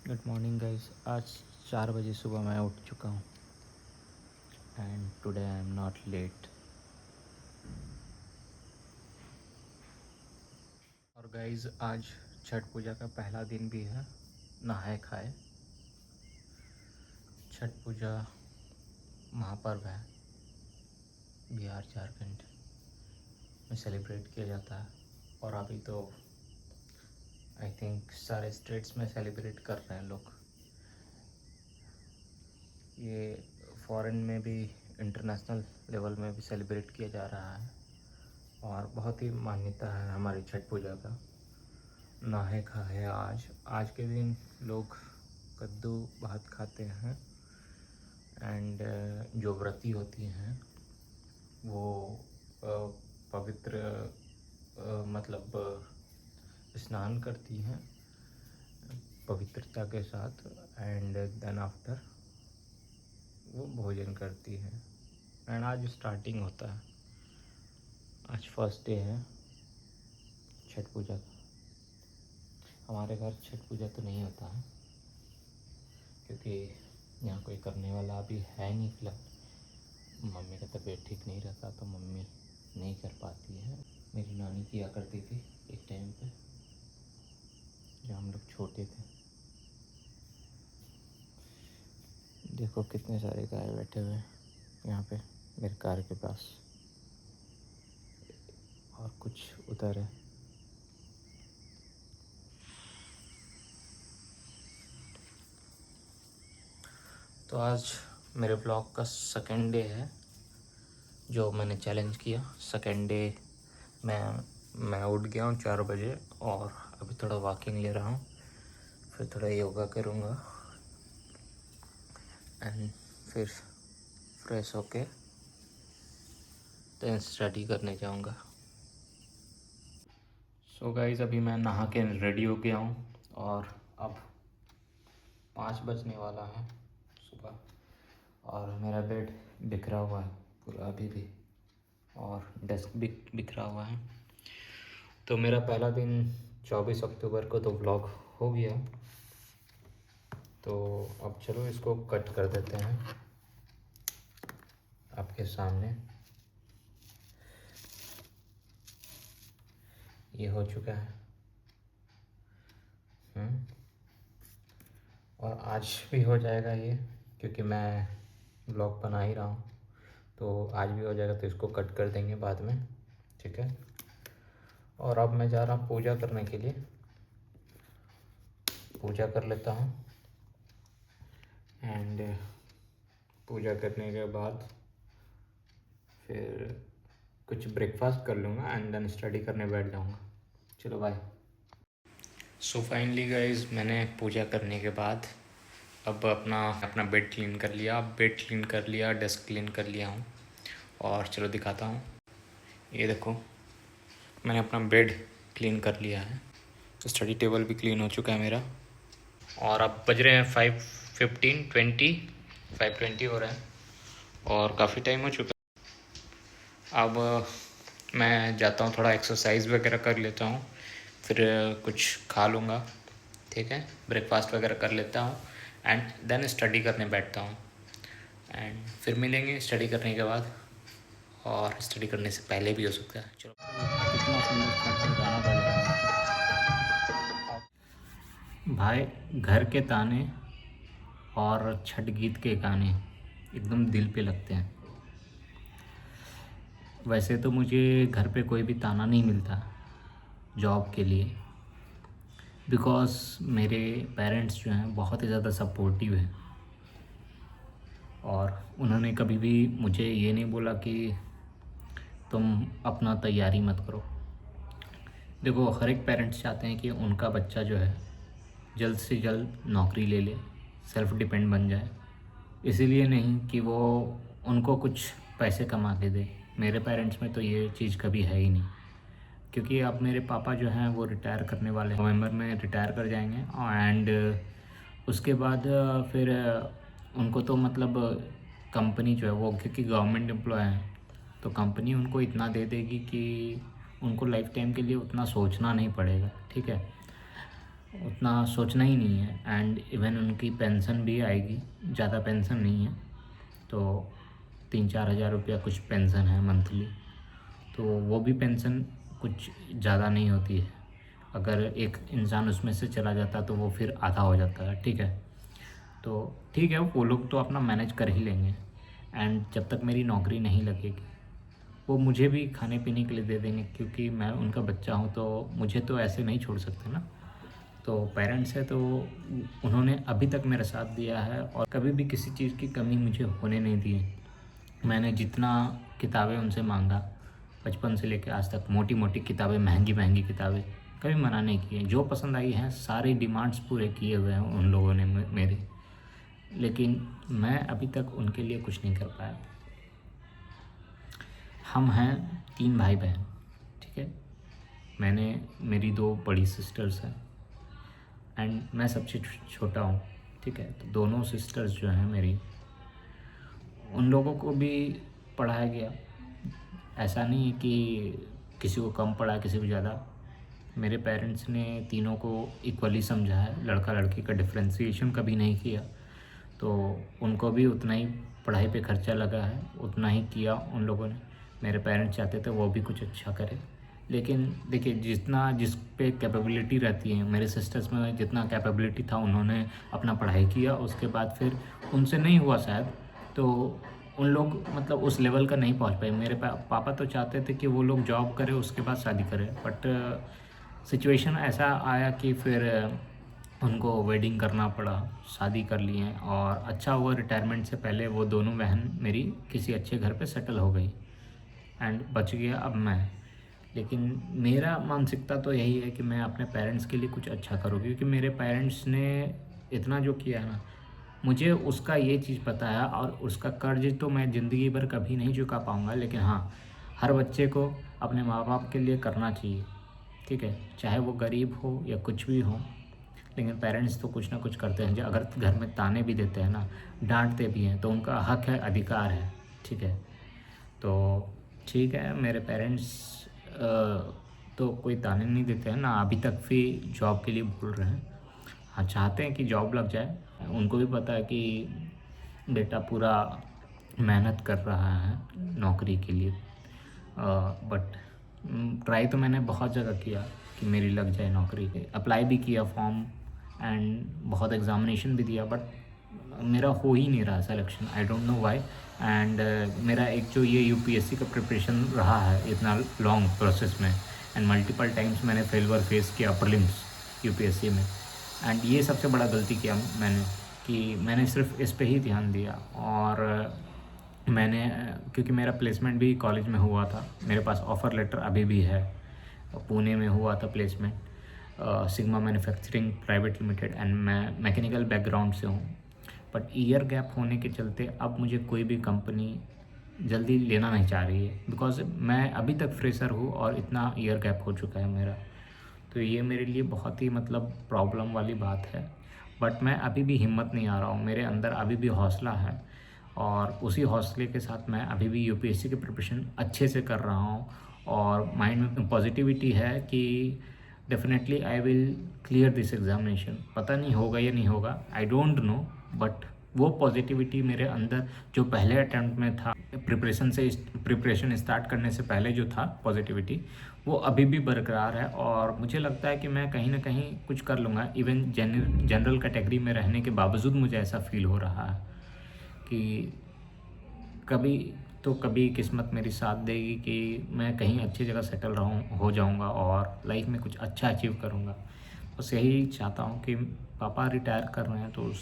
Good morning guys. आज 4 बजे सुबह मैं उठ चुका हूँ and today I am not let. और गाइस आज छठ पूजा का पहला दिन भी है। नहाए खाए छठ पूजा महापर्व है, बिहार झारखंड में सेलिब्रेट किया जाता है। और अभी तो आई थिंक सारे स्टेट्स में सेलिब्रेट कर रहे हैं लोग। ये फॉरेन में भी, इंटरनेशनल लेवल में भी सेलिब्रेट किया जा रहा है और बहुत ही मान्यता है हमारी छठ पूजा का। नहाए खाए आज के दिन लोग कद्दू भात खाते हैं एंड जो व्रती होती हैं वो पवित्र मतलब स्नान करती हैं पवित्रता के साथ एंड देन आफ्टर वो भोजन करती हैं। एंड आज स्टार्टिंग होता है, आज फर्स्ट डे है छठ पूजा का। हमारे घर छठ पूजा तो नहीं होता है क्योंकि यहाँ कोई करने वाला अभी है नहीं फिलहाल। मम्मी का तबीयत ठीक नहीं रहता तो मम्मी नहीं कर पाती है। मेरी नानी किया करती थी एक टाइम पे जब हम लोग छोटे थे। देखो कितने सारे गाय बैठे हुए हैं यहाँ पे मेरे कार के पास, और कुछ उधर है। तो आज मेरे ब्लॉग का सेकेंड डे है जो मैंने चैलेंज किया। सेकेंड डे मैं उठ गया हूँ 4 बजे और अभी थोड़ा वॉकिंग ले रहा हूँ, फिर थोड़ा योगा करूँगा एंड फिर फ्रेश होके तो स्टडी करने जाऊँगा। सो गाइस अभी मैं नहा के रेडी हो गया हूँ और अब 5 बजने वाला है सुबह और मेरा बेड बिखरा हुआ है पूरा अभी भी और डेस्क भी बिखरा हुआ है। तो मेरा पहला दिन 24 अक्टूबर को तो व्लॉग हो गया। तो अब चलो इसको कट कर देते हैं आपके सामने। ये हो चुका है और आज भी हो जाएगा ये, क्योंकि मैं व्लॉग बना ही रहा हूँ तो आज भी हो जाएगा। तो इसको कट कर देंगे बाद में, ठीक है। और अब मैं जा रहा हूँ पूजा करने के लिए। पूजा कर लेता हूँ एंड पूजा करने के बाद फिर कुछ ब्रेकफास्ट कर लूँगा एंड देन स्टडी करने बैठ जाऊँगा। चलो बाय। सो फाइनली गाइज मैंने पूजा करने के बाद अब अपना बेड क्लीन कर लिया। बेड क्लीन कर लिया, डेस्क क्लीन कर लिया हूँ और चलो दिखाता हूँ। ये देखो मैंने अपना बेड क्लीन कर लिया है, स्टडी टेबल भी क्लीन हो चुका है मेरा। और अब बज रहे हैं 5:20 हो रहे हैं और काफ़ी टाइम हो चुका है। अब मैं जाता हूँ थोड़ा एक्सरसाइज वगैरह कर लेता हूँ, फिर कुछ खा लूँगा, ठीक है। ब्रेकफास्ट वगैरह कर लेता हूँ एंड देन स्टडी करने बैठता हूँ एंड फिर मिलेंगे स्टडी करने के बाद, और स्टडी करने से पहले भी हो सकता है। चलो कितना सुंदर छठ का गाना बज रहा है भाई। घर के ताने और छठ गीत के गाने एकदम दिल पे लगते हैं। वैसे तो मुझे घर पे कोई भी ताना नहीं मिलता जॉब के लिए, बिकॉज़ मेरे पेरेंट्स जो हैं बहुत ही ज़्यादा सपोर्टिव हैं और उन्होंने कभी भी मुझे ये नहीं बोला कि तुम अपना तैयारी मत करो। देखो हर एक पेरेंट्स चाहते हैं कि उनका बच्चा जो है जल्द से जल्द नौकरी ले ले, सेल्फ़ डिपेंड बन जाए। इसीलिए नहीं कि वो उनको कुछ पैसे कमा के दे। मेरे पेरेंट्स में तो ये चीज़ कभी है ही नहीं, क्योंकि अब मेरे पापा जो हैं वो रिटायर करने वाले हैं, नवंबर में रिटायर कर जाएंगे एंड उसके बाद फिर उनको तो मतलब कंपनी जो है वो, क्योंकि गवर्नमेंट एम्प्लॉय हैं तो कंपनी उनको इतना दे देगी कि उनको लाइफ टाइम के लिए उतना सोचना नहीं पड़ेगा, ठीक है। उतना सोचना ही नहीं है। एंड इवन उनकी पेंशन भी आएगी, ज़्यादा पेंशन नहीं है, तो 3-4 हज़ार रुपया कुछ पेंशन है मंथली। तो वो भी पेंशन कुछ ज़्यादा नहीं होती है। अगर एक इंसान उसमें से चला जाता तो वो फिर आधा हो जाता है, ठीक है। तो ठीक है, वो लोग तो अपना मैनेज कर ही लेंगे। एंड जब तक मेरी नौकरी नहीं लगेगी वो मुझे भी खाने पीने के लिए दे देंगे, क्योंकि मैं उनका बच्चा हूँ, तो मुझे तो ऐसे नहीं छोड़ सकते ना। तो पेरेंट्स है तो उन्होंने अभी तक मेरा साथ दिया है और कभी भी किसी चीज़ की कमी मुझे होने नहीं दी। मैंने जितना किताबें उनसे मांगा बचपन से लेकर आज तक, मोटी मोटी किताबें, महंगी महंगी किताबें, कभी मना नहीं किए। जो पसंद आई हैं सारी डिमांड्स पूरे किए हुए हैं उन लोगों ने मेरे। लेकिन मैं अभी तक उनके लिए कुछ नहीं कर पाया। हम हैं 3 भाई बहन, ठीक है। मेरी 2 बड़ी सिस्टर्स हैं एंड मैं सबसे छोटा हूँ, ठीक है। तो दोनों सिस्टर्स जो हैं मेरी, उन लोगों को भी पढ़ाया गया। ऐसा नहीं है कि किसी को कम पढ़ा किसी को ज़्यादा। मेरे पेरेंट्स ने तीनों को इक्वली समझा है, लड़का लड़की का डिफ्रेंसिएशन कभी नहीं किया। तो उनको भी उतना ही पढ़ाई पे खर्चा लगा है, उतना ही किया उन लोगों ने। मेरे पेरेंट्स चाहते थे वो भी कुछ अच्छा करे, लेकिन देखिए जितना जिस पे कैपेबिलिटी रहती है, मेरे सिस्टर्स में जितना कैपेबिलिटी था उन्होंने अपना पढ़ाई किया। उसके बाद फिर उनसे नहीं हुआ शायद, तो उन लोग मतलब उस लेवल का नहीं पहुंच पाए। मेरे पापा तो चाहते थे कि वो लोग जॉब करें उसके बाद शादी करें, बट सिचुएशन ऐसा आया कि फिर उनको वेडिंग करना पड़ा, शादी कर लिए। और अच्छा हुआ रिटायरमेंट से पहले वो दोनों बहन मेरी किसी अच्छे घर पे सेटल हो गई एंड बच गया अब मैं। लेकिन मेरा मानसिकता तो यही है कि मैं अपने पेरेंट्स के लिए कुछ अच्छा करूँ, क्योंकि मेरे पेरेंट्स ने इतना जो किया ना, मुझे उसका ये चीज़ पता है। और उसका कर्ज तो मैं ज़िंदगी भर कभी नहीं चुका पाऊँगा, लेकिन हाँ, हर बच्चे को अपने माँ बाप के लिए करना चाहिए, ठीक है। चाहे वो गरीब हो या कुछ भी हो, लेकिन पेरेंट्स तो कुछ ना कुछ करते हैं। जो अगर घर में ताने भी देते हैं ना, डांटते भी हैं, तो उनका हक है, अधिकार है, ठीक है। तो ठीक है, मेरे पेरेंट्स तो कोई ताने नहीं देते हैं ना, अभी तक भी जॉब के लिए बोल रहे हैं। हाँ, चाहते हैं कि जॉब लग जाए। उनको भी पता है कि बेटा पूरा मेहनत कर रहा है नौकरी के लिए, बट ट्राई तो मैंने बहुत जगह किया कि मेरी लग जाए नौकरी। अप्लाई भी किया फॉर्म एंड बहुत एग्ज़ामिनेशन भी दिया, बट मेरा हो ही नहीं रहा selection. I don't know why. And मेरा एक जो ये यूपीएससी का प्रिपरेशन रहा है इतना लॉन्ग प्रोसेस में, एंड मल्टीपल टाइम्स मैंने फेलियर फेस किया प्रीलिम्स यूपीएससी में। एंड ये सबसे बड़ा गलती किया मैंने कि मैंने सिर्फ इस पे ही ध्यान दिया। और मैंने क्योंकि मेरा प्लेसमेंट भी कॉलेज में हुआ था, मेरे पास ऑफ़र लेटर अभी भी है, पुणे में हुआ था placement, sigma manufacturing private limited. And मैं मैकेनिकल बैकग्राउंड से हूँ, बट ईयर गैप होने के चलते अब मुझे कोई भी कंपनी जल्दी लेना नहीं चाह रही है, बिकॉज मैं अभी तक फ्रेशर हूँ और इतना ईयर गैप हो चुका है मेरा। तो ये मेरे लिए बहुत ही मतलब प्रॉब्लम वाली बात है। बट मैं अभी भी हिम्मत नहीं आ रहा हूँ, मेरे अंदर अभी भी हौसला है, और उसी हौसले के साथ मैं अभी भी यूपीएससी की प्रिपरेशन अच्छे से कर रहा हूँ। और माइंड में पॉजिटिविटी है कि definitely I will clear this examination. पता नहीं होगा या नहीं होगा, आई डोंट नो, बट वो पॉजिटिविटी मेरे अंदर जो पहले अटैम्प्ट में था, प्रिपरेशन स्टार्ट करने से पहले जो था पॉजिटिविटी, वो अभी भी बरकरार है। और मुझे लगता है कि मैं कहीं ना कहीं कुछ कर लूँगा। इवन जनरल कैटेगरी में रहने के बावजूद मुझे ऐसा फील हो रहा है कि कभी तो कभी किस्मत मेरी साथ देगी कि मैं कहीं अच्छी जगह सेटल हो जाऊंगा और लाइफ में कुछ अच्छा अचीव करूंगा। बस यही चाहता हूं कि पापा रिटायर कर रहे हैं, तो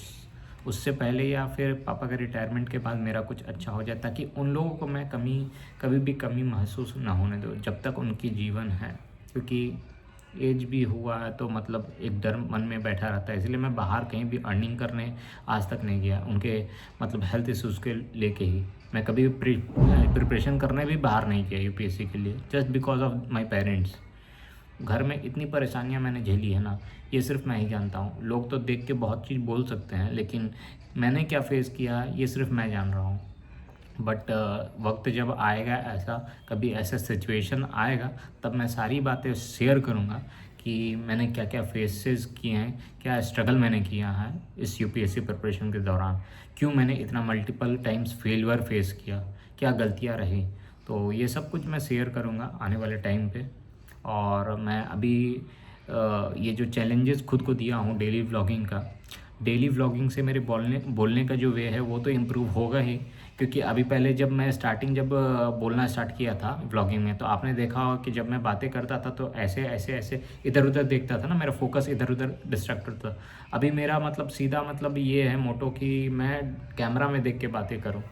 उससे पहले या फिर पापा के रिटायरमेंट के बाद मेरा कुछ अच्छा हो जाए, ताकि उन लोगों को मैं कभी भी कमी महसूस ना होने दूँ जब तक उनकी जीवन है। क्योंकि एज भी हुआ है तो मतलब एक डर मन में बैठा रहता है, इसलिए मैं बाहर कहीं भी अर्निंग करने आज तक नहीं गया। उनके मतलब हेल्थ इश्यूज़ के लेके ही मैं कभी प्रिपरेशन करने भी बाहर नहीं किया यूपीएससी के लिए, just because of my parents. घर में इतनी परेशानियां मैंने झेली है ना, ये सिर्फ मैं ही जानता हूँ। लोग तो देख के बहुत चीज़ बोल सकते हैं, लेकिन मैंने क्या फेस किया ये सिर्फ मैं जान रहा हूँ। बट वक्त जब आएगा, ऐसा कभी ऐसा सिचुएशन आएगा, तब मैं सारी बातें शेयर करूँगा कि मैंने क्या क्या फेसेस किए हैं, क्या स्ट्रगल मैंने किया है इस यूपीएससी प्रिपरेशन के दौरान, क्यों मैंने इतना मल्टीपल टाइम्स फेलियर फेस किया, क्या गलतियाँ रही। तो ये सब कुछ मैं शेयर करूँगा आने वाले टाइम पे। और मैं अभी ये जो चैलेंजेस खुद को दिया हूँ डेली व्लॉगिंग से मेरे बोलने का जो वे है वो तो इम्प्रूव होगा ही, क्योंकि अभी पहले जब मैं जब बोलना स्टार्ट किया था व्लॉगिंग में, तो आपने देखा होगा कि जब मैं बातें करता था तो ऐसे ऐसे ऐसे इधर उधर देखता था ना, मेरा फोकस इधर उधर डिस्ट्रैक्ट था। अभी मेरा मतलब सीधा मतलब ये है मोटो कि मैं कैमरा में देख के बातें करूँ,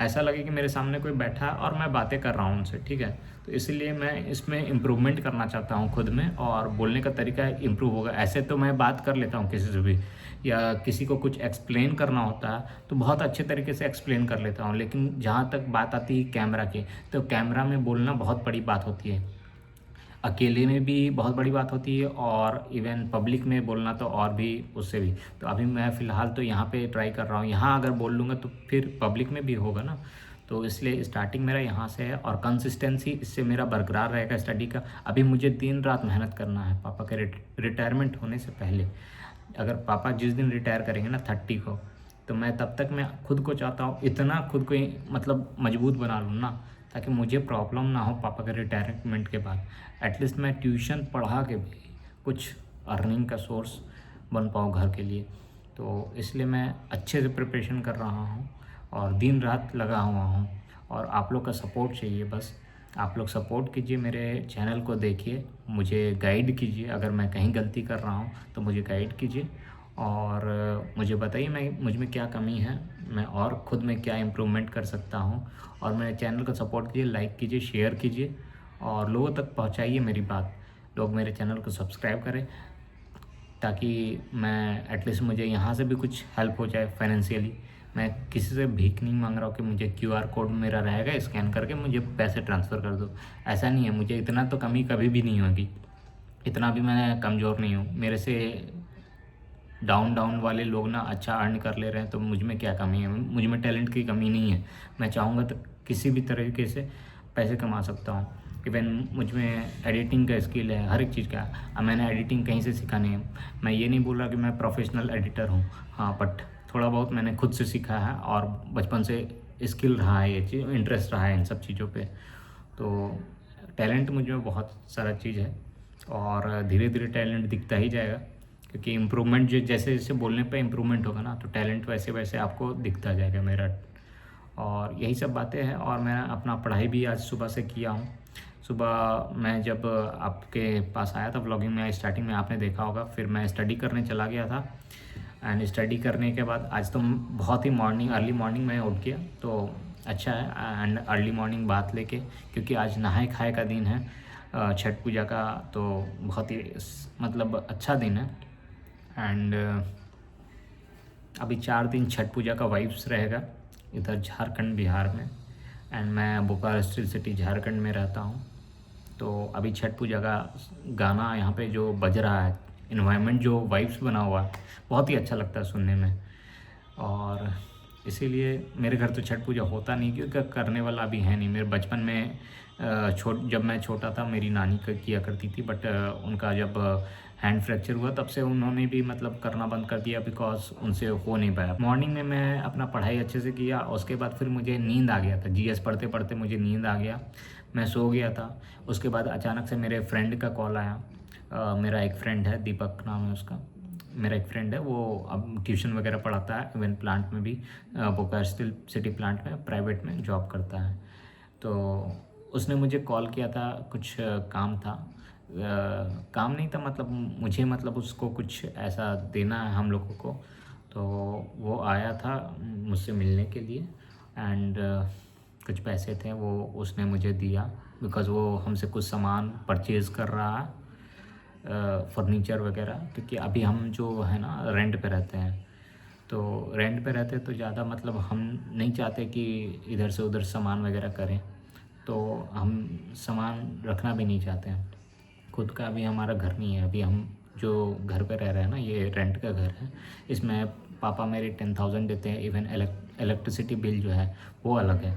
ऐसा लगे कि मेरे सामने कोई बैठा है और मैं बातें कर रहा हूँ उनसे, ठीक है। तो इसीलिए मैं इसमें इम्प्रूवमेंट करना चाहता हूँ खुद में, और बोलने का तरीका इम्प्रूव होगा। ऐसे तो मैं बात कर लेता हूँ किसी से भी, या किसी को कुछ एक्सप्लेन करना होता है तो बहुत अच्छे तरीके से एक्सप्लेन कर लेता हूँ, लेकिन जहाँ तक बात आती है कैमरा की, तो कैमरा में बोलना बहुत बड़ी बात होती है, अकेले में भी बहुत बड़ी बात होती है, और इवन पब्लिक में बोलना तो और भी उससे भी। तो अभी मैं फ़िलहाल तो यहाँ पे ट्राई कर रहा हूँ, यहाँ अगर बोल लूँगा तो फिर पब्लिक में भी होगा ना। तो इसलिए स्टार्टिंग मेरा यहाँ से है, और कंसिस्टेंसी इससे मेरा बरकरार रहेगा स्टडी का। अभी मुझे दिन रात मेहनत करना है पापा के रिटायरमेंट होने से पहले। अगर पापा जिस दिन रिटायर करेंगे ना 30 को, तो मैं तब तक मैं खुद को चाहता हूँ इतना खुद को मतलब मजबूत बना लूँ ना, ताकि मुझे प्रॉब्लम ना हो पापा के रिटायरमेंट के बाद। एटलीस्ट मैं ट्यूशन पढ़ा के भी कुछ अर्निंग का सोर्स बन पाऊँ घर के लिए। तो इसलिए मैं अच्छे से प्रिपरेशन कर रहा हूँ और दिन रात लगा हुआ हूँ, और आप लोग का सपोर्ट चाहिए बस। आप लोग सपोर्ट कीजिए, मेरे चैनल को देखिए, मुझे गाइड कीजिए, अगर मैं कहीं गलती कर रहा हूँ तो मुझे गाइड कीजिए, और मुझे बताइए मुझ में क्या कमी है, मैं और ख़ुद में क्या इम्प्रूवमेंट कर सकता हूँ। और मेरे चैनल को सपोर्ट कीजिए, लाइक कीजिए, शेयर कीजिए, और लोगों तक पहुँचाइए मेरी बात। लोग मेरे चैनल को सब्सक्राइब करें, ताकि मैं एटलीस्ट मुझे यहाँ से भी कुछ हेल्प हो जाए फाइनेंशियली। मैं किसी से भीख नहीं मांग रहा हूँ कि मुझे क्यूआर कोड मेरा रहेगा, स्कैन करके मुझे पैसे ट्रांसफ़र कर दो। ऐसा नहीं है, मुझे इतना तो कमी कभी भी नहीं होगी, इतना भी मैं कमज़ोर नहीं हूँ। मेरे से डाउन वाले लोग ना अच्छा अर्न कर ले रहे हैं, तो मुझ में क्या कमी है? मुझ में टैलेंट की कमी नहीं है। मैं चाहूँगा तो किसी भी तरीके से पैसे कमा सकता हूँ। इवन मुझ में एडिटिंग का स्किल है, हर एक चीज़ का। अब मैंने एडिटिंग कहीं से सीखा नहीं है। मैं ये नहीं बोल रहा कि मैं प्रोफेशनल एडिटर हूँ, हाँ, बट थोड़ा बहुत मैंने खुद से सीखा है, और बचपन से स्किल रहा है, ये चीज़ इंटरेस्ट रहा है इन सब चीज़ों पे। तो टैलेंट मुझ में बहुत सारा चीज़ है, और धीरे धीरे टैलेंट दिखता ही जाएगा, क्योंकि इम्प्रूवमेंट जो जैसे जैसे बोलने पे इम्प्रूवमेंट होगा ना, तो टैलेंट वैसे वैसे आपको दिखता जाएगा मेरा। और यही सब बातें हैं। और मैं अपना पढ़ाई भी आज सुबह से किया हूँ। सुबह मैं जब आपके पास आया था व्लॉगिंग में, स्टार्टिंग में आपने देखा होगा, फिर मैं स्टडी करने चला गया था। एंड स्टडी करने के बाद आज तो बहुत ही अर्ली मॉर्निंग में उठ गया, तो अच्छा है। एंड अर्ली मॉर्निंग बात लेके, क्योंकि आज नहाए खाए का दिन है छठ पूजा का, तो बहुत ही मतलब अच्छा दिन है। एंड अभी 4 दिन छठ पूजा का वाइब्स रहेगा इधर झारखंड बिहार में। एंड मैं बोकारो स्टील सिटी झारखंड में रहता हूँ। तो अभी छठ पूजा का गाना यहाँ पे जो बज रहा है, इन्वायरमेंट जो वाइब्स बना हुआ है, बहुत ही अच्छा लगता है सुनने में। और इसीलिए मेरे घर तो छठ पूजा होता नहीं, क्योंकि करने वाला अभी है नहीं। मेरे बचपन में जब मैं छोटा था मेरी नानी किया करती थी, बट उनका जब हैंड फ्रैक्चर हुआ तब से उन्होंने भी मतलब करना बंद कर दिया, बिकॉज उनसे हो नहीं पाया। मॉर्निंग में मैं अपना पढ़ाई अच्छे से किया, उसके बाद फिर मुझे नींद आ गया था। जीएस पढ़ते पढ़ते मुझे नींद आ गया, मैं सो गया था। उसके बाद अचानक से मेरे फ्रेंड का कॉल आया। मेरा एक फ्रेंड है, दीपक नाम है उसका, मेरा एक फ्रेंड है, वो अब ट्यूशन वगैरह पढ़ाता है, इवन प्लांट में भी, बोकारो स्टील सिटी प्लांट में प्राइवेट में जॉब करता है। तो उसने मुझे कॉल किया था, कुछ काम था, काम नहीं था मतलब मुझे, मतलब उसको कुछ ऐसा देना है हम लोगों को। तो वो आया था मुझसे मिलने के लिए, एंड कुछ पैसे थे वो उसने मुझे दिया, बिकॉज़ वो हमसे कुछ सामान परचेज़ कर रहा है, फर्नीचर वगैरह। क्योंकि अभी हम जो है ना रेंट पे रहते हैं, तो रेंट पे रहते तो ज़्यादा मतलब हम नहीं चाहते कि इधर से उधर सामान वगैरह करें, तो हम सामान रखना भी नहीं चाहते हैं। खुद का अभी हमारा घर नहीं है, अभी हम जो घर पे रह रहे हैं ना, ये रेंट का घर है। इसमें पापा मेरे 10,000 देते हैं, इवन इलेक्ट्रिसिटी बिल जो है वो अलग है।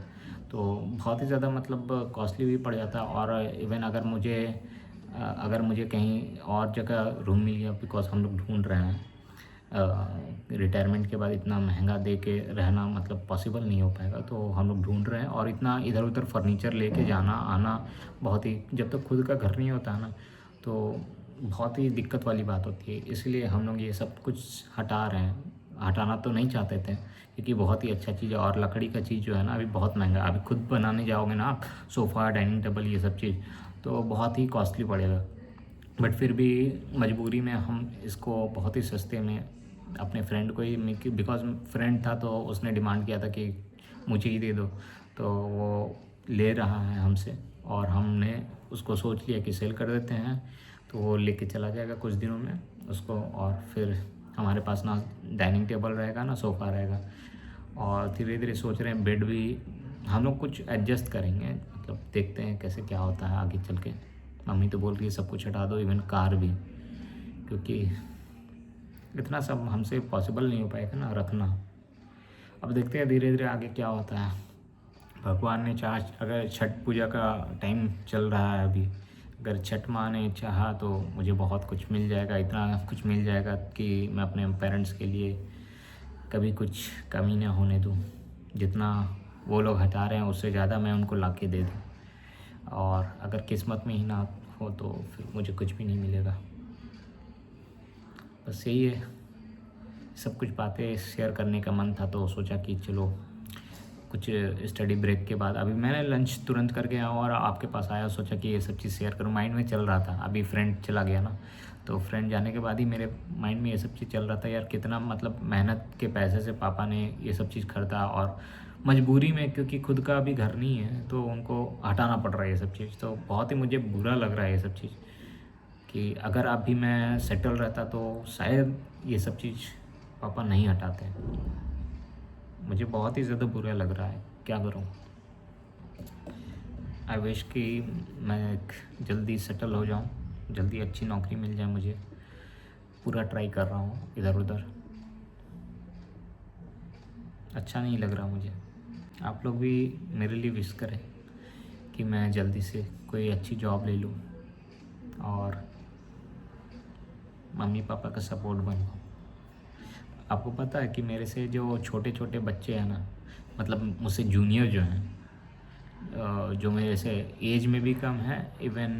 तो बहुत ही ज़्यादा मतलब कॉस्टली भी पड़ जाता है। और इवन अगर मुझे अगर मुझे कहीं और जगह रूम मिल गया, बिकॉज़ हम लोग ढूंढ रहे हैं, रिटायरमेंट के बाद इतना महंगा दे के रहना मतलब पॉसिबल नहीं हो पाएगा, तो हम लोग ढूंढ रहे हैं। और इतना इधर उधर फर्नीचर लेके जाना आना बहुत ही, जब तक खुद का घर नहीं होता है ना, तो बहुत ही दिक्कत वाली बात होती है। इसलिए हम लोग ये सब कुछ हटा रहे हैं। हटाना तो नहीं चाहते थे, क्योंकि बहुत ही अच्छा चीज़ है, और लकड़ी का चीज़ जो है ना अभी बहुत महंगा है। अभी खुद बनाने जाओगे ना आप, सोफ़ा, डाइनिंग टेबल, ये सब चीज़ तो बहुत ही कॉस्टली पड़ेगा। बट फिर भी मजबूरी में हम इसको बहुत ही सस्ते में अपने फ्रेंड को ही, बिकॉज फ्रेंड था तो उसने डिमांड किया था कि मुझे ही दे दो, तो वो ले रहा है हमसे, और हमने उसको सोच लिया कि सेल कर देते हैं। तो वो लेके चला जाएगा कुछ दिनों में उसको, और फिर हमारे पास ना डाइनिंग टेबल रहेगा ना सोफ़ा रहेगा। और धीरे धीरे सोच रहे हैं बेड भी हम लोग कुछ एडजस्ट करेंगे, मतलब देखते हैं कैसे क्या होता है आगे चल के। मम्मी तो बोल रही है सब कुछ हटा दो, इवन कार भी, क्योंकि इतना सब हमसे पॉसिबल नहीं हो पाएगा ना रखना। अब देखते हैं धीरे धीरे आगे क्या होता है। भगवान ने चाहा, अगर छठ पूजा का टाइम चल रहा है अभी, अगर छठ माँ ने चाहा तो मुझे बहुत कुछ मिल जाएगा, इतना कुछ मिल जाएगा कि मैं अपने पेरेंट्स के लिए कभी कुछ कमी ना होने दूँ। जितना वो लोग हटा रहे हैं उससे ज़्यादा मैं उनको ला के दे दूँ। और अगर किस्मत में ही ना हो तो फिर मुझे कुछ भी नहीं मिलेगा। बस यही है, सब कुछ बातें शेयर करने का मन था, तो सोचा कि चलो कुछ स्टडी ब्रेक के बाद अभी मैंने लंच तुरंत करके आया और आपके पास आया, सोचा कि ये सब चीज़ शेयर करूँ। माइंड में चल रहा था, अभी फ्रेंड चला गया ना, तो फ्रेंड जाने के बाद ही मेरे माइंड में ये सब चीज़ चल रहा था। यार कितना मतलब मेहनत के पैसे से पापा ने ये सब चीज़ खरीदा, और मजबूरी में, क्योंकि खुद का अभी घर नहीं है तो उनको हटाना पड़ रहा है ये सब चीज़। तो बहुत ही मुझे बुरा लग रहा है ये सब चीज़, कि अगर अभी मैं सेटल रहता तो शायद ये सब चीज़ पापा नहीं हटाते। मुझे बहुत ही ज़्यादा बुरा लग रहा है, क्या करूँ। आई विश कि मैं एक जल्दी सेटल हो जाऊँ, जल्दी अच्छी नौकरी मिल जाए मुझे। पूरा ट्राई कर रहा हूँ इधर उधर, अच्छा नहीं लग रहा मुझे। आप लोग भी मेरे लिए विश करें कि मैं जल्दी से कोई अच्छी जॉब ले लूँ और मम्मी पापा का सपोर्ट बनूँ। आपको पता है कि मेरे से जो छोटे छोटे बच्चे हैं ना, मतलब मुझसे जूनियर जो हैं, जो मेरे से एज में भी कम है, इवन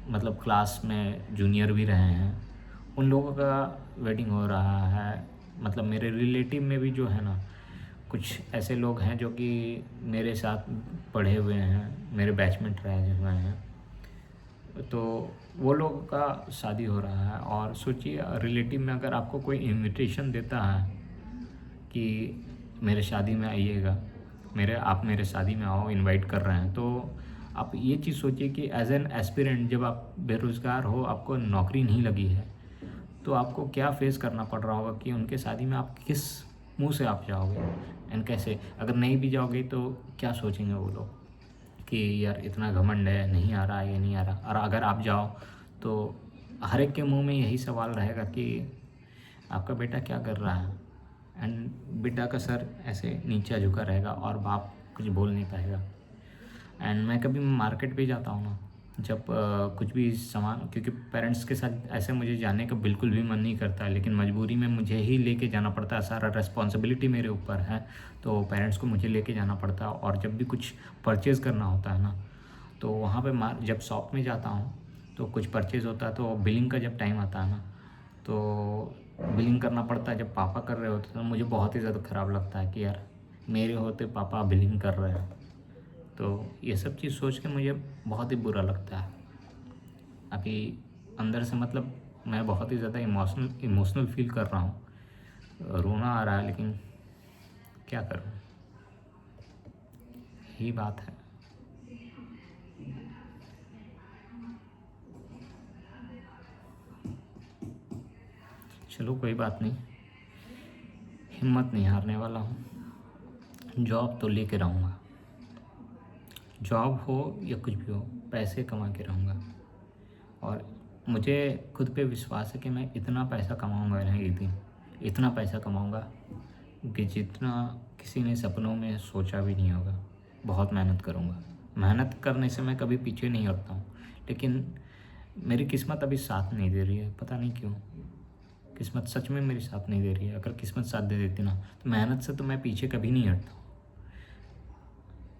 मतलब क्लास में जूनियर भी रहे हैं, उन लोगों का वेडिंग हो रहा है। मतलब मेरे रिलेटिव में भी जो है ना, कुछ ऐसे लोग हैं जो कि मेरे साथ पढ़े हुए हैं, मेरे बैचमेट रहे हुए हैं, तो वो लोगों का शादी हो रहा है। और सोचिए रिलेटिव में अगर आपको कोई इनविटेशन देता है कि मेरे शादी में आइएगा, आप मेरे शादी में आओ, इनवाइट कर रहे हैं, तो आप ये चीज़ सोचिए कि एज एन एस्पिरेंट, जब आप बेरोज़गार हो, आपको नौकरी नहीं लगी है, तो आपको क्या फेस करना पड़ रहा होगा कि उनके शादी में आप किस मुंह से आप जाओगे, एंड कैसे। अगर नहीं भी जाओगे तो क्या सोचेंगे वो लोग कि यार इतना घमंड है, नहीं आ रहा, ये नहीं आ रहा। और अगर आप जाओ तो हर एक के मुंह में यही सवाल रहेगा कि आपका बेटा क्या कर रहा है, एंड बेटा का सर ऐसे नीचा झुका रहेगा और बाप कुछ बोल नहीं पाएगा। एंड मैं कभी मार्केट पे जाता हूँ ना, जब कुछ भी सामान, क्योंकि पेरेंट्स के साथ ऐसे मुझे जाने का बिल्कुल भी मन नहीं करता, लेकिन मजबूरी में मुझे ही लेके जाना पड़ता है, सारा रिस्पॉन्सिबिलिटी मेरे ऊपर है, तो पेरेंट्स को मुझे लेके जाना पड़ता है। और जब भी कुछ परचेज़ करना होता है ना, तो वहाँ पे जब शॉप में जाता हूँ तो कुछ परचेज़ होता है, तो बिलिंग का जब टाइम आता है ना, तो बिलिंग करना पड़ता है। जब पापा कर रहे होते तो मुझे बहुत ही ज़्यादा ख़राब लगता है कि यार मेरे होते पापा बिलिंग कर रहे हैं। तो ये सब चीज़ सोच के मुझे बहुत ही बुरा लगता है अभी अंदर से। मतलब मैं बहुत ही ज़्यादा इमोशनल फील कर रहा हूँ, रोना आ रहा है, लेकिन क्या करूँ, यही बात है। चलो कोई बात नहीं, हिम्मत नहीं हारने वाला हूँ। जॉब तो लेके रहूँगा, जॉब हो या कुछ भी हो, पैसे कमा के रहूँगा। और मुझे खुद पे विश्वास है कि मैं इतना पैसा कमाऊँगा ना, एक दिन इतना पैसा कमाऊँगा कि जितना किसी ने सपनों में सोचा भी नहीं होगा। बहुत मेहनत करूँगा। मेहनत करने से मैं कभी पीछे नहीं हटता हूँ, लेकिन मेरी किस्मत अभी साथ नहीं दे रही है, पता नहीं क्यों। किस्मत सच में मेरी साथ नहीं दे रही है। अगर किस्मत साथ दे देती ना, तो मेहनत से तो मैं पीछे कभी नहीं हटता हूँ।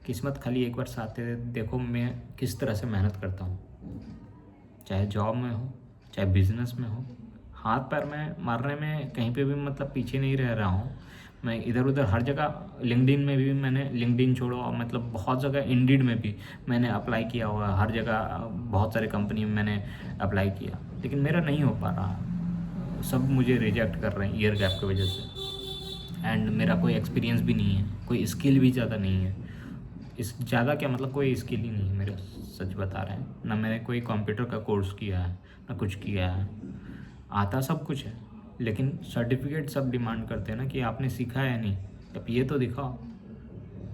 किस्मत खाली एक बार साथ दे दे। देखो मैं किस तरह से मेहनत करता हूँ, चाहे जॉब में हो, चाहे बिजनेस में हो, हाथ पैर में मारने में कहीं पे भी मतलब पीछे नहीं रह रहा हूँ। मैं इधर उधर हर जगह, लिंक्डइन में भी मैंने, लिंक्डइन छोड़ो, मतलब बहुत जगह, इंडीड में भी मैंने अप्लाई किया हुआ है, हर जगह बहुत सारे कंपनी में मैंने अप्लाई किया, लेकिन मेरा नहीं हो पा रहा। सब मुझे रिजेक्ट कर रहे हैं ईयर गैप की वजह से। एंड मेरा कोई एक्सपीरियंस भी नहीं है, कोई स्किल भी ज़्यादा नहीं है। इस ज़्यादा क्या, मतलब कोई स्किल ही नहीं है मेरे, सच बता रहे हैं ना। मैंने कोई कंप्यूटर का कोर्स किया है ना कुछ किया है। आता सब कुछ है, लेकिन सर्टिफिकेट सब डिमांड करते हैं ना कि आपने सीखा है नहीं, अब ये तो दिखाओ,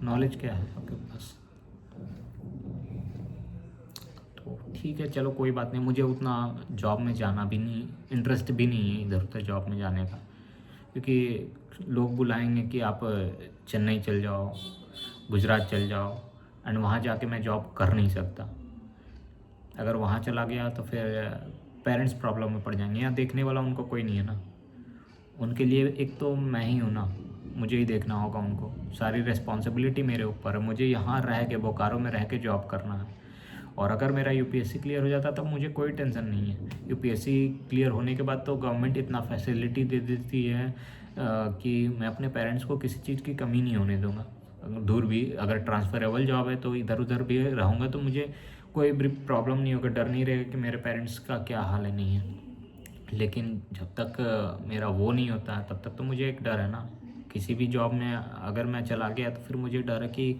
नॉलेज क्या है आपके पास। तो ठीक है, चलो कोई बात नहीं। मुझे उतना जॉब में जाना भी नहीं, इंटरेस्ट भी नहीं है इधर उधर जॉब में जाने का, क्योंकि लोग बुलाएंगे कि आप चेन्नई चल जाओ, गुजरात चल जाओ, एंड वहाँ जाके मैं जॉब कर नहीं सकता। अगर वहाँ चला गया तो फिर पेरेंट्स प्रॉब्लम में पड़ जाएंगे। यहाँ देखने वाला उनको कोई नहीं है ना, उनके लिए एक तो मैं ही हूँ ना, मुझे ही देखना होगा उनको। सारी रिस्पॉन्सिबिलिटी मेरे ऊपर है। मुझे यहाँ रह के, बोकारो में रह के जॉब करना है। और अगर मेरा यूपीएससी क्लियर हो जाता तो मुझे कोई टेंशन नहीं है। यूपीएससी क्लियर होने के बाद तो गवर्नमेंट इतना फैसिलिटी दे देती है कि मैं अपने पेरेंट्स को किसी चीज़ की कमी नहीं होने दूंगा। दूर भी अगर ट्रांसफरेबल जॉब है तो इधर उधर भी रहूँगा तो मुझे कोई भी प्रॉब्लम नहीं होगा, डर नहीं रहेगा कि मेरे पेरेंट्स का क्या हाल है, नहीं है। लेकिन जब तक मेरा वो नहीं होता है तब तक तो मुझे एक डर है ना। किसी भी जॉब में अगर मैं चला गया तो फिर मुझे डर है कि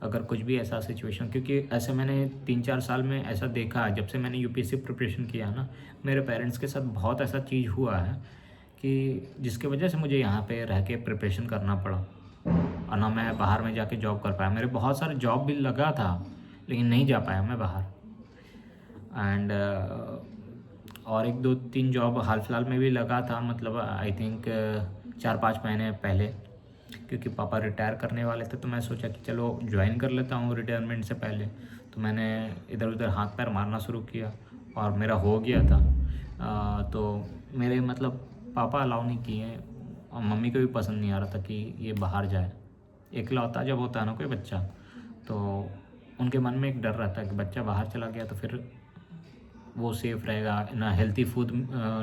अगर कुछ भी ऐसा सिचुएशन, क्योंकि ऐसे मैंने 3-4 साल में ऐसा देखा है, जब से मैंने यूपीएससी प्रिपरेशन किया ना, मेरे पेरेंट्स के साथ बहुत ऐसा चीज़ हुआ है कि जिसके वजह से मुझे यहाँ पे रह के प्रिपरेशन करना पड़ा, और ना मैं बाहर में जाके जॉब कर पाया। मेरे बहुत सारे जॉब भी लगा था, लेकिन नहीं जा पाया मैं बाहर। एंड और 1-2-3 जॉब हाल फिलहाल में भी लगा था, मतलब आई थिंक 4-5 महीने पहले, क्योंकि पापा रिटायर करने वाले थे तो मैं सोचा कि चलो ज्वाइन कर लेता हूँ रिटायरमेंट से पहले। तो मैंने इधर उधर हाथ पैर मारना शुरू किया और मेरा हो गया था। तो मेरे मतलब पापा अलाउ नहीं किए, और मम्मी को भी पसंद नहीं आ रहा था कि ये बाहर जाए। इकलौता जब होता है ना कोई बच्चा, तो उनके मन में एक डर रहता है कि बच्चा बाहर चला गया तो फिर वो सेफ़ रहेगा ना, हेल्थी फूड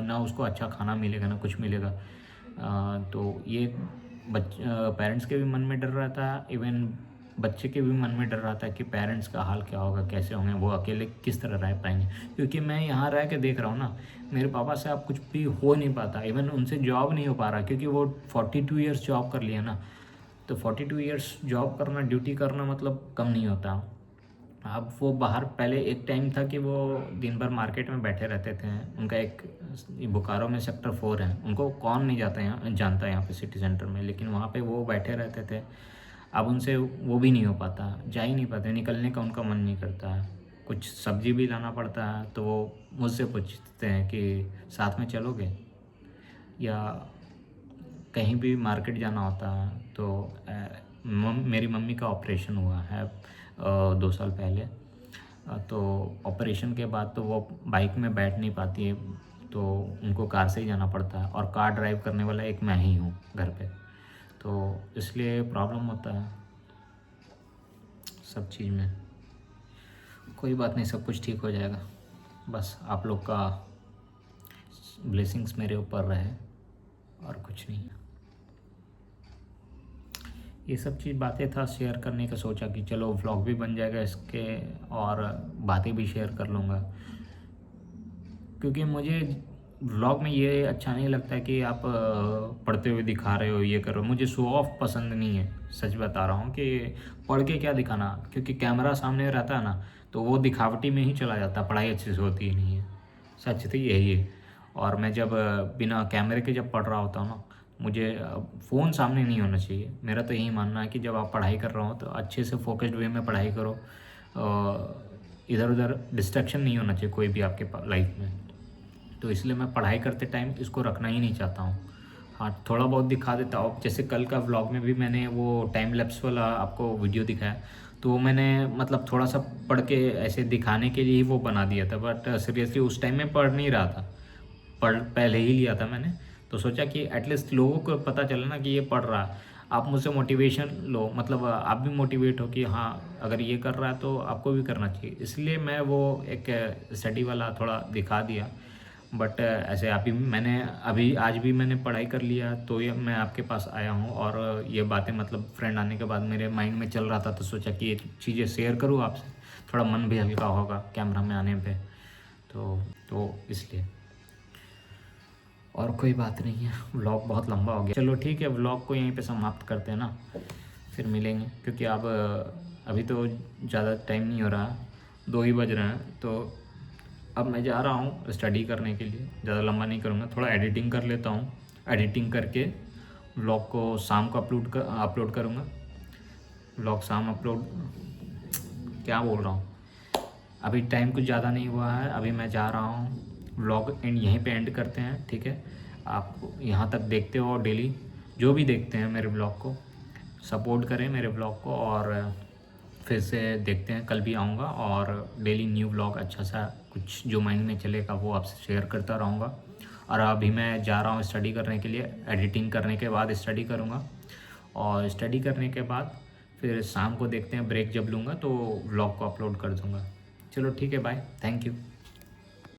ना उसको अच्छा खाना मिलेगा ना कुछ मिलेगा। तो ये पेरेंट्स के भी मन में डर रहता है, इवन बच्चे के भी मन में डर रहता है कि पेरेंट्स का हाल क्या होगा, कैसे होंगे, वो अकेले किस तरह रह पाएंगे। क्योंकि मैं यहाँ रह के देख रहा हूँ ना, मेरे पापा से अब कुछ भी हो नहीं पाता, इवन उनसे जॉब नहीं हो पा रहा, क्योंकि वो 42 ईयर्स जॉब कर लिया ना। तो 42 ईयर्स जॉब करना, ड्यूटी करना मतलब कम नहीं होता। अब वो बाहर, पहले एक टाइम था कि वो दिन भर मार्केट में बैठे रहते थे। उनका एक बोकारो में सेक्टर 4 है, उनको कौन नहीं जानता यहाँ पे सिटी सेंटर में, लेकिन वहाँ पे वो बैठे रहते थे। अब उनसे वो भी नहीं हो पाता, जा ही नहीं पाते, निकलने का उनका मन नहीं करता है। कुछ सब्जी भी लाना पड़ता है तो वो मुझसे पूछते हैं कि साथ में चलोगे, या कहीं भी मार्केट जाना होता है तो मेरी मम्मी का ऑपरेशन हुआ है 2 साल पहले। तो ऑपरेशन के बाद तो वो बाइक में बैठ नहीं पाती है, तो उनको कार से ही जाना पड़ता है, और कार ड्राइव करने वाला एक मैं ही हूँ घर पे, तो इसलिए प्रॉब्लम होता है सब चीज़ में। कोई बात नहीं, सब कुछ ठीक हो जाएगा। बस आप लोग का ब्लेसिंग्स मेरे ऊपर रहे, और कुछ नहीं। ये सब चीज़ बातें था शेयर करने का, सोचा कि चलो व्लॉग भी बन जाएगा इसके, और बातें भी शेयर कर लूँगा। क्योंकि मुझे व्लॉग में ये अच्छा नहीं लगता कि आप पढ़ते हुए दिखा रहे हो, ये कर रहे हो। मुझे शो ऑफ पसंद नहीं है, सच बता रहा हूँ कि पढ़ के क्या दिखाना, क्योंकि कैमरा सामने रहता है ना, तो वो दिखावटी में ही चला जाता, पढ़ाई अच्छे से होती ही नहीं है। सच तो यही है। और मैं जब बिना कैमरे के जब पढ़ रहा होता हूँ ना, मुझे फ़ोन सामने नहीं होना चाहिए। मेरा तो यही मानना है कि जब आप पढ़ाई कर रहे हो तो अच्छे से फोकस्ड वे में पढ़ाई करो, इधर उधर डिस्ट्रैक्शन नहीं होना चाहिए कोई भी आपके लाइफ में। तो इसलिए मैं पढ़ाई करते टाइम इसको रखना ही नहीं चाहता हूँ। हाँ, थोड़ा बहुत दिखा देता हूँ, जैसे कल का व्लॉग में भी मैंने वो टाइम लैप्स वाला आपको वीडियो दिखाया, तो मैंने मतलब थोड़ा सा पढ़ के ऐसे दिखाने के लिए ही वो बना दिया था, बट सीरियसली उस टाइम में पढ़ नहीं रहा था, पढ़ पहले ही लिया था मैंने। तो सोचा कि एटलीस्ट लोगों को पता चले ना कि ये पढ़ रहा है, आप मुझसे मोटिवेशन लो, मतलब आप भी मोटिवेट हो कि हाँ अगर ये कर रहा है तो आपको भी करना चाहिए। इसलिए मैं वो एक स्टडी वाला थोड़ा दिखा दिया। बट ऐसे अभी आज भी मैंने पढ़ाई कर लिया, तो ये मैं आपके पास आया हूँ। और ये बातें मतलब फ्रेंड आने के बाद मेरे माइंड में चल रहा था, तो सोचा कि ये चीज़ें शेयर करूँ आपसे, थोड़ा मन भी हल्का होगा कैमरा में आने पे। तो इसलिए और कोई बात नहीं है, व्लॉग बहुत लंबा हो गया। चलो ठीक है, व्लॉग को यहीं पे समाप्त करते हैं ना, फिर मिलेंगे, क्योंकि अब अभी तो ज़्यादा टाइम नहीं हो रहा, 2 ही बज रहे हैं। तो अब मैं जा रहा हूँ स्टडी करने के लिए, ज़्यादा लंबा नहीं करूँगा, थोड़ा एडिटिंग कर लेता हूँ। एडिटिंग करके व्लॉग को शाम को अपलोड करूँगा। व्लॉग शाम अपलोड, क्या बोल रहा हूँ, अभी टाइम कुछ ज़्यादा नहीं हुआ है, अभी मैं जा रहा हूँ। व्लॉग एंड यहीं पे एंड करते हैं, ठीक है। आप यहाँ तक देखते हो, डेली जो भी देखते हैं मेरे ब्लॉग को सपोर्ट करें, मेरे ब्लॉग को। और फिर से देखते हैं, कल भी आऊँगा और डेली न्यू ब्लॉग अच्छा सा कुछ जो माइंड में चलेगा वो आपसे शेयर करता रहूँगा। और अभी मैं जा रहा हूँ स्टडी करने के लिए, एडिटिंग करने के बाद स्टडी करूँगा, और स्टडी करने के बाद फिर शाम को देखते हैं, ब्रेक जब लूँगा तो व्लॉग को अपलोड कर दूँगा। चलो ठीक है, बाय, थैंक यू।